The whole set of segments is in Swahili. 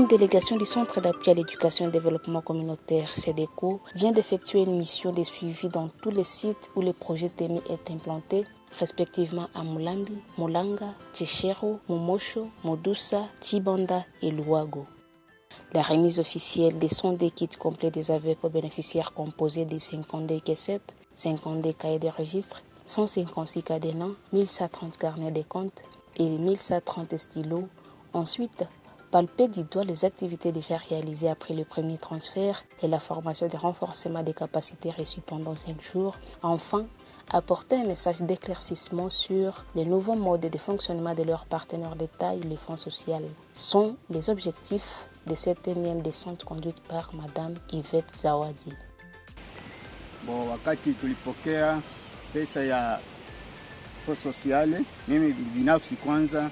Une délégation du Centre d'appui à l'éducation et au développement communautaire, CEDECO, vient d'effectuer une mission de suivi dans tous les sites où le projet TEMI est implanté, respectivement à Mulambi, Mulanga, Tchechero, Momosho, Modusa, Tibanda et Luago. La remise officielle des 100 kits complets des aveugles aux bénéficiaires composés de 50 caissettes, 50 cahiers de registre, 156 cadenas, 1130 carnets de comptes et 1130 stylos. Ensuite, palper du doigt les activités déjà réalisées après le premier transfert et la formation de renforcement des capacités reçues pendant 5 jours. Enfin, apporter un message d'éclaircissement sur les nouveaux modes de fonctionnement de leurs partenaires d'État et les fonds sociaux sont les objectifs de cette énième descente conduite par Madame Yvette Zawadi. Wakati tulipokea pesa ya fonds sociale, mimi binafsi kwanza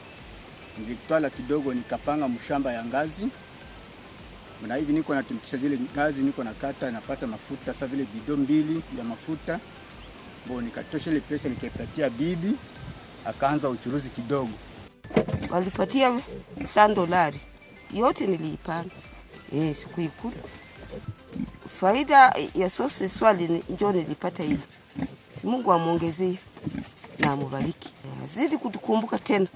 nilitwala kidogo nikapanga mshamba ya ngazi. Na hivi niko natumikisha zile ngazi, niko nakata napata mafuta sasa vile bidon 2 ya mafuta. Nikatosha ile pesa nikaipatia bibi akaanza uchuruzi kidogo. Walipatia $100 yote niliipanga. Sikuikula. Faida ya sose swali njoo nilipata ile. Mungu amuongezee na amubariki. Azidi kutukumbuka tena.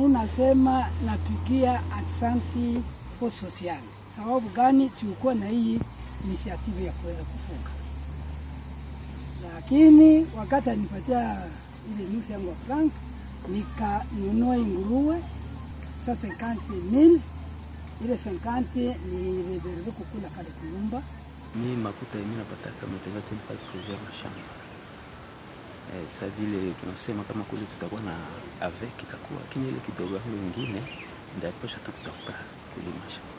Nasema napigia asante fonds social. Sababu gani tulikuwa na hii initiative ya kuweza kufunga. Lakini wakati anipatia ile nusu yangu ya franc nikanunua nguruwe sasa 50,000. Ile 50 ni reserve kukula pale nyumba. Mimi makuta mimi napata kama tena tunapata projet mashamba. Sasa vile tunasema kama kule tutakuwa na avec itakuwa lakini ile kidogo nyingine ndio posha tukitafuta kulima shamba.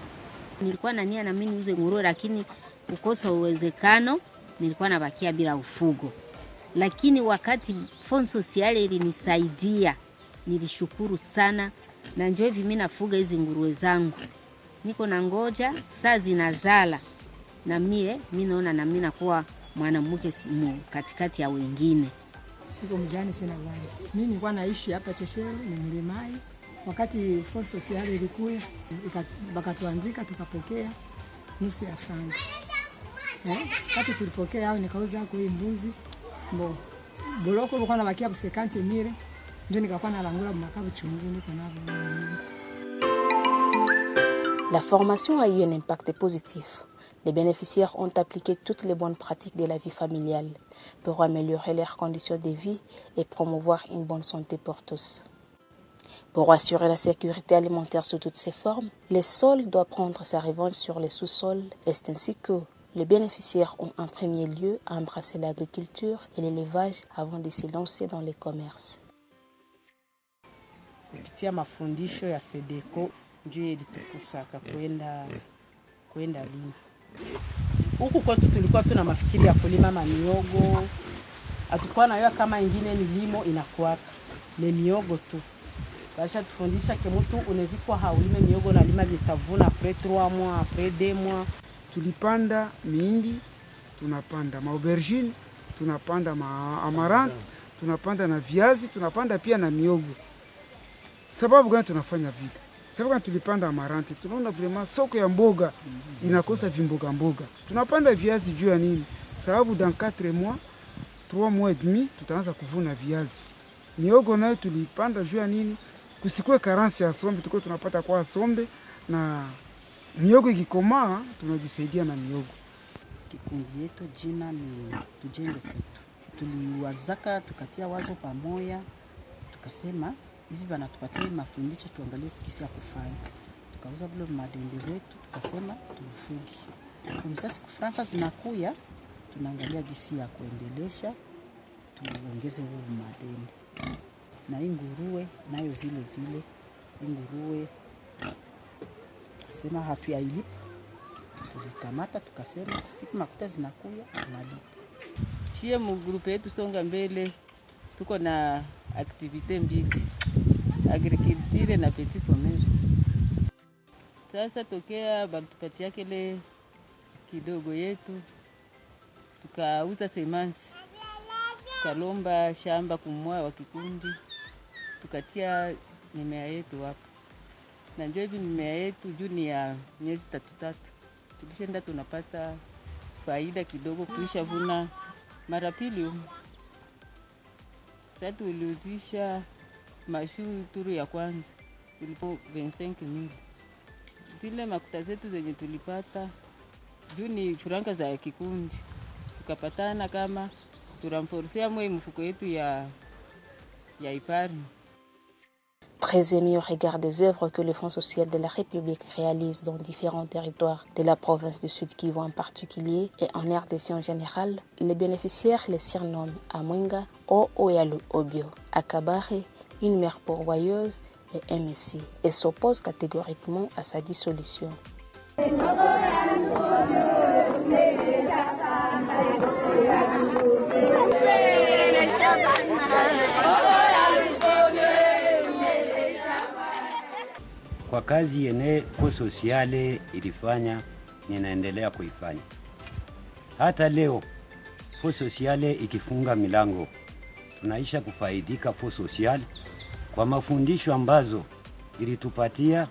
Nilikuwa na nia na mimi niuze nguruwe lakini kukosa uwezekano nilikuwa nabakia bila ufugo. Lakini wakati fonds sociale ilinisaidia nilishukuru sana na njoo hivi mimi nafuga hizi nguruwe zangu. Niko na ngoja saa zinazala na mimi naona na mimi nakuwa mwanamke katikati ya wengine. Niko mjane sina gani. Mimi nilikuwa naishi hapa Cheshero ni Mlimai. Wakati fonds sociale ilikuja bakatuanzika tukapokea nusu ya franc. Wakati tulipokea hao nikauza kwa mbuzi. Boloko ulikuwa na bakia 50,000 ndio nikakuwa na langula makabu chungu niko navyo. La formation a eu un impact positif. Les bénéficiaires ont appliqué toutes les bonnes pratiques de la vie familiale pour améliorer leurs conditions de vie et promouvoir une bonne santé pour tous. Pour assurer la sécurité alimentaire sous toutes ses formes, le sol doit prendre sa revanche sur les sous-sols. C'est ainsi que les bénéficiaires ont en premier lieu embrassé l'agriculture et l'élevage avant de se lancer dans les commerces. Kupitia mafundisho ya CEDECO ndio ilitukusaka kwenda lima. Huku kwetu tulikuwa tuna mafikiri ya kulima maniogo. Hatukuwa na kama ingine ni limo inakuwa ni miogo tu. Basha tufundisha ke mtu unaweza haulime miogo na lima vitavuna après 3 mois, après 2 mois. Tulipanda mindi, tunapanda aubergine, tunapanda amaranth, tunapanda na viazi, tunapanda pia na miogo. Sababu gani tunafanya vile? Sababu gani tulipanda amaranth? Tunaona vraiment soko ya mboga inakosa mboga. Tunapanda viazi juu ya nini? Sababu dans 4 mois, 3 mois et demi tutaanza kuvuna viazi. Miogo nayo tulipanda juu ya nini? Kusikwe carence ya sombe, tuko tunapata kwa sombe na miogo ikikomaa tunajisaidia na miogo. Kikundi yetu jina ni Tujenge Kwetu. Tuliwazaka tukatia wazo pamoja tukasema hivi bana tupatie mafundisho tuangalie kisi ya kufanya. Tukauza vile madende wetu tukasema tufugi. Kwa sasa franka zinakuya tunaangalia kisi ya kuendelesha tuongeze huo madende. Na nguruwe nayo vile nguruwe sema hatuyailipa. Tulikamata tukasema siku makuta zinakuya tunalipa. Chie mu groupe yetu Songa Mbele tuko na activite mbili. Agriculture na petit commerce. Sasa tokea balitupatia kile kidogo yetu tukauza semansi. Tukalomba shamba kumwa wa kikundi tukatia mimea yetu hapo. na ndio hivi mimea yetu juu ni ya miezi 3 tulishaenda tunapata faida kidogo, tulishavuna mara pili. Sasa tuliuzisha mashu turu ya kwanza tulipo 25,000. Zile makuta zetu zenye tulipata juu ni franka za kikundi, tukapatana kama turamforsia mwe mfuko yetu ya épargne. Très ému au regard des œuvres que le Fonds social de la République réalise dans différents territoires de la province du Sud Kivu en particulier et en RDC en général, les bénéficiaires les surnomment Amwenga, Oyalu Obio, Akabare, une mère pourvoyeuse et MSI, et s'opposent catégoriquement à sa dissolution. Kwa kazi yenye Fonds Sociale ilifanya, ninaendelea kuifanya. Hata leo Fonds Sociale ikifunga milango, tunaisha kufaidika Fonds Sociale kwa mafundisho ambazo ilitupatia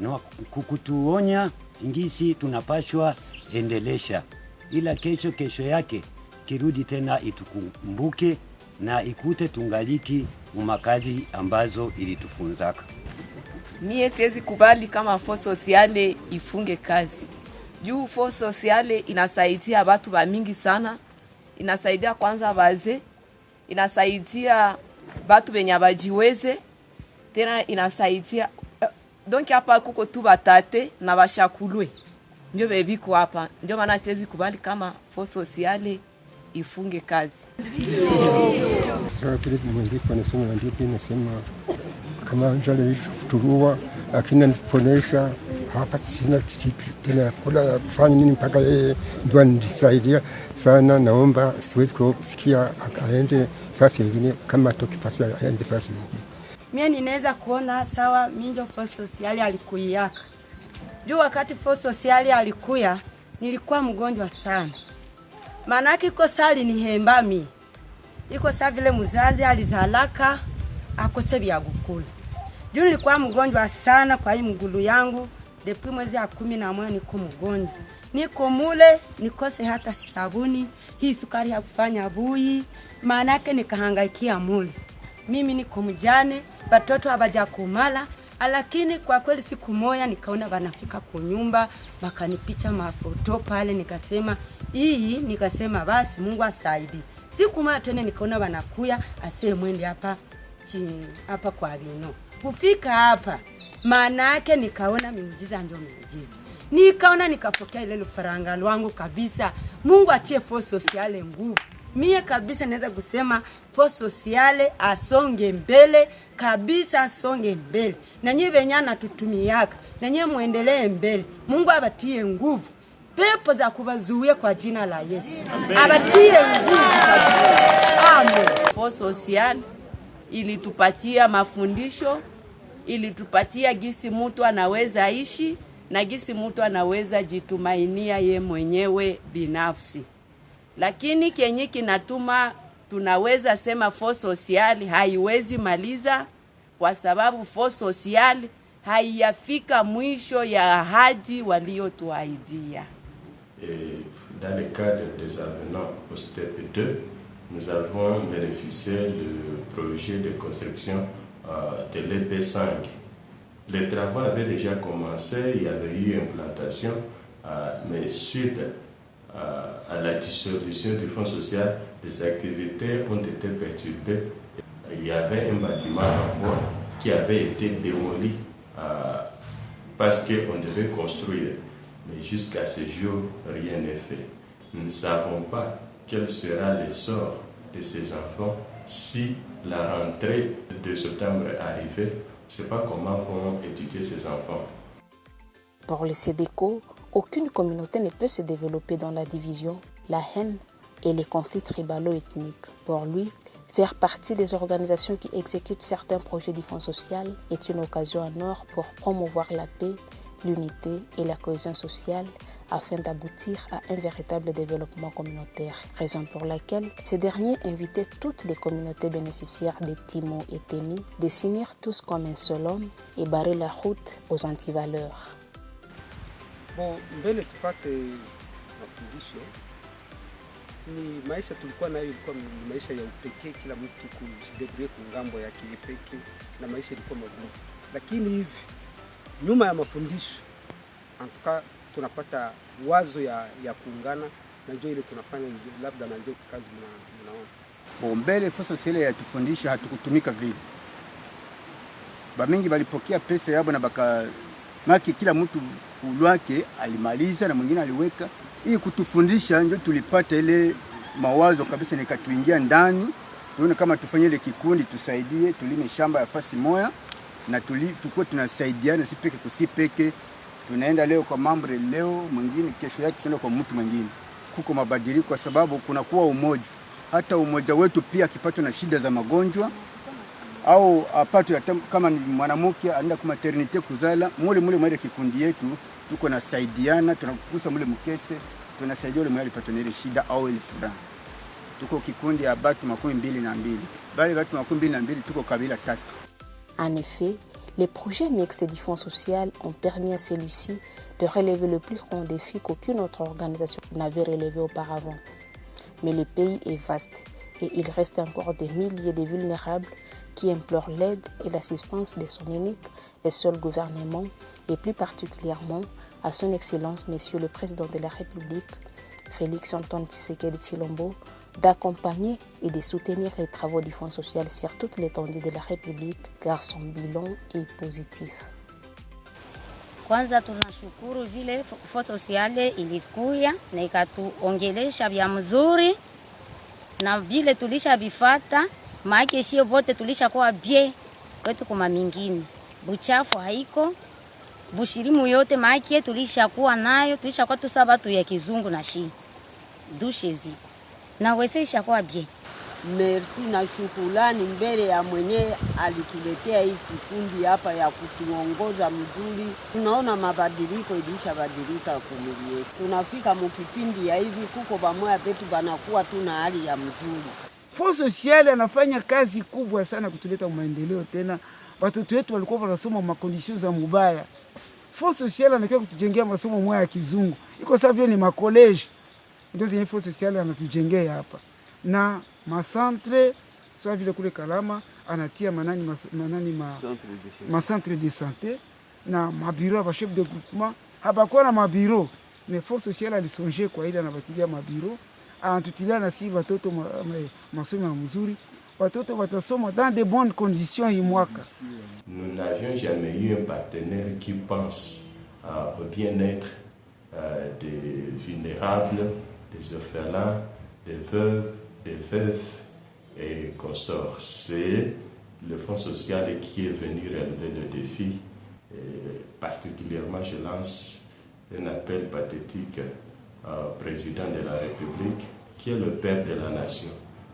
na kukutuonya ngisi tunapashwa endelesha, ila kesho yake kirudi tena itukumbuke na ikute tungaliki mumakazi ambazo ilitufunzaka. Mie siwezi kubali kama Fonds Sociale ifunge kazi. Juu Fonds Sociale inasaidia watu wa mingi sana. Inasaidia kwanza wazee, inasaidia watu wenye bajiweze, tena inasaidia donc hapa kuko tu batate na bashakulwe. Ndio bebiko hapa. Ndio maana siwezi kubali kama Fonds Sociale ifunge kazi. Sasa kile mwandiko anasema ndio nasema kama njale turua lakini niponesha hapa sina kitu tena kula kufanya nini mpaka yeye ndio anisaidia sana. Naomba siwezi kusikia akaende fasi nyingine kama tokifasi aende fasi nyingine. Mimi ninaweza kuona sawa minjo Fonds Sociale alikuyaka. Juu wakati Fonds Sociale alikuya nilikuwa mgonjwa sana. Manaki iko sali ni hembami. Iko saa vile mzazi alizalaka akose vya kukula. Juu nilikuwa mgonjwa sana kwa hii mgulu yangu. Depuis mwezi ya 11 niko mgonjwa. Niko mule nikose hata sabuni, hii sukari ya kufanya bui, manake nikahangaikia mule. Mimi niko mjane, watoto hawajakumala, lakini kwa kweli siku moja nikaona wanafika kwa nyumba, wakanipicha mafoto pale, nikasema nikasema basi Mungu asaidie. Siku moja tena nikaona wanakuya asiwe mwende hapa kwa vino. Kufika hapa maana yake nikaona miujiza ndio miujiza. Nikaona nikapokea ile faranga lwangu kabisa. Mungu atie Fonds Sociale nguvu. Mie kabisa naweza kusema Fonds Sociale asonge mbele kabisa, asonge mbele. Na nyinyi wenyana tutumiaka, na nyinyi muendelee mbele. Mungu abatie nguvu. Pepo za kubazuia kwa jina la Yesu. Abatie nguvu kabisa. Amen. Fonds Sociale ilitupatia mafundisho, ilitupatia gisi mtu anaweza ishi na gisi mtu anaweza jitumainia ye mwenyewe binafsi. Lakini kenye kinatuma tunaweza sema Fonds Sociale haiwezi maliza, kwa sababu Fonds Sociale haiyafika mwisho ya ahadi waliotuahidia. Dans le cadre des avenants au step 2, nous avons bénéficié du projet de construction de l'EP5. Les travaux avaient déjà commencé, il y avait eu une implantation, mais suite à la dissolution du Fonds Social, les activités ont été perturbées. Il y avait un bâtiment en bois qui avait été démoli parce qu'on devait construire. Mais jusqu'à ce jour, rien n'est fait. Nous ne savons pas quel sera le sort de ces enfants si la rentrée de septembre est arrivée. Je ne sais pas comment vont étudier ces enfants. Pour le SEDECO, aucune communauté ne peut se développer dans la division, la haine et les conflits tribalo-ethniques. Pour lui, faire partie des organisations qui exécutent certains projets du Fonds social est une occasion en or pour promouvoir la paix, l'unité et la cohésion sociale afin d'aboutir à un véritable développement communautaire, raison pour laquelle ces derniers invitaient toutes les communautés bénéficiaires des Timo et Temi de s'unir tous comme un seul homme et barrer la route aux antivaleurs. Bon, mbele tupate mafundisho ni maisha tulikuwa nayo, ilikuwa ni maisha ya upekee, kila mtu kujidebrie kungambo ya kipekee na maisha ilikuwa magumu, lakini hivi nyuma ya mafundisho antuka tunapata wazo ya kuungana na njoo ile tunafanya labda na njoo kazi mnaona. Bon, mbele Fonds Social yatufundisha hatukutumika vile. Bamingi walipokea pesa yabo na baka maki kila mtu ulwake alimaliza na mwingine aliweka. Hii kutufundisha ndio tulipata ile mawazo kabisa, nikatuingia ndani. Tuone kama tufanye ile kikundi tusaidie tulime shamba ya fasi moja na tulikuwa tunasaidiana si peke kusipeke. Tunaenda leo kwa mambre leo, mwingine kesho yake tunaenda kwa mtu mwingine. Kuko mabadiliko kwa sababu kuna kuwa umoja. Hata umoja wetu pia akipatwa na shida za magonjwa au apatwe kama ni mwanamke anaenda kwa maternity kuzala, mule kikundi yetu tuko nasaidiana, tunakukusa mule mkese, tunasaidia yule mwenye alipatwa na ile shida au ile furaha. Tuko kikundi ya batu 22. Bali batu 22 tuko kabila 3. En effet, les projets mixtes du Fonds social ont permis à celui-ci de relever le plus grand défi qu'aucune autre organisation n'avait relevé auparavant. Mais le pays est vaste et il reste encore des milliers de vulnérables qui implorent l'aide et l'assistance de son unique et seul gouvernement, et plus particulièrement à son Excellence Monsieur le Président de la République, Félix Antoine Tshisekedi Tshilombo, d'accompagner et de soutenir les travaux du Fonds social sur toute l'étendue de la République, car son bilan est positif. Kwanza tunashukuru vile Fonds social ilikuya na ikatuongelesha vya mzuri na vile tulishabifata, maana sio wote tulishakuwa bie kwetu kuma mingine. Buchafu haiko, bushirimu yote maana tulishakuwa nayo, tulishakuwa tusaba tu ya kizungu na shi. Dushe zi. Na wese ishakuwa bie. Merci na shukrani mbele ya mwenye alituletea hii kikundi hapa ya kutuongoza mzuri. Tunaona mabadiliko ilishabadilika kumili yetu. Tunafika mkipindi ya hivi kuko bamoya petu banakuwa tuna hali ya mzuri. Fonds Social anafanya kazi kubwa sana kutuleta maendeleo tena. Watoto wetu walikuwa wanasoma makondisio za mubaya. Fonds Social anakuwa kutujengea masomo moya ya kizungu. Iko sawa vile ni makoleji. Ndio zenye Fonds Social anatujengea hapa. Na masantre sawa vile kule Kalama anatia ma centre de santé na mabiro ya chef de groupement. Hapakuwa na mabiro. Mais Fonds Social alisonje kwa ile anabatilia mabiro. Anatutilia na si watoto masomo ya mzuri. Watoto watasoma dans de bonnes conditions hii mwaka. Nous n'avions jamais eu un partenaire qui pense au bien-être des vulnérables, des orphelins, des veuves, des veufs et consorts. C'est le Fonds social qui est venu relever le défi. Et particulièrement, je lance un appel pathétique au président de la République, qui est le père de la nation,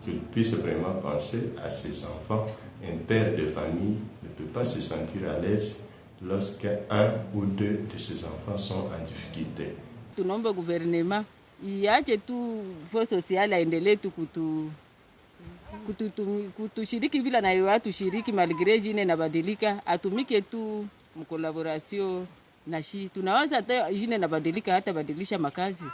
qu'il puisse vraiment penser à ses enfants. Un père de famille ne peut pas se sentir à l'aise lorsqu'un ou deux de ses enfants sont en difficulté. Tunaomba gouvernement iache tu Fonds social aendelee tu kutushiriki vile na watu shiriki malgré jine nabadilika, atumike tu mkolaboration na shi. Tunaweza hata jine nabadilika hata badilisha makazi.